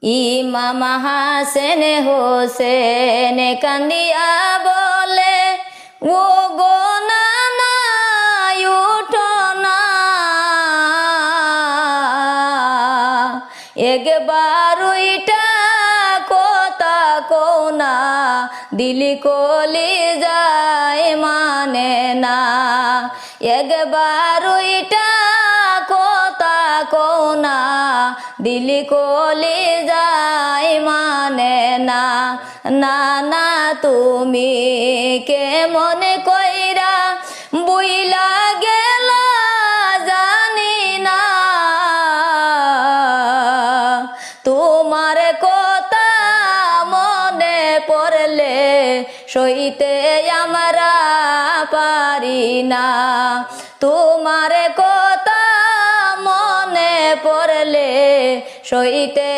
ইমাম হাসেন হোসেন কান্দিয়া বলে, ও গো নানা উঠো না, একবার ওইটা কথা কও না, দিলি কলি যায় মানে না, একবার ওইটা কথা কও না, দিলি কলি যায় মানে না। নানা তুমি কেমন কইরা বুইলা গেলা জানি না, তোমার কথা মনে পড়লে সইতে আমরা পারি না, তোমার কথা মনে পড়লে সইতে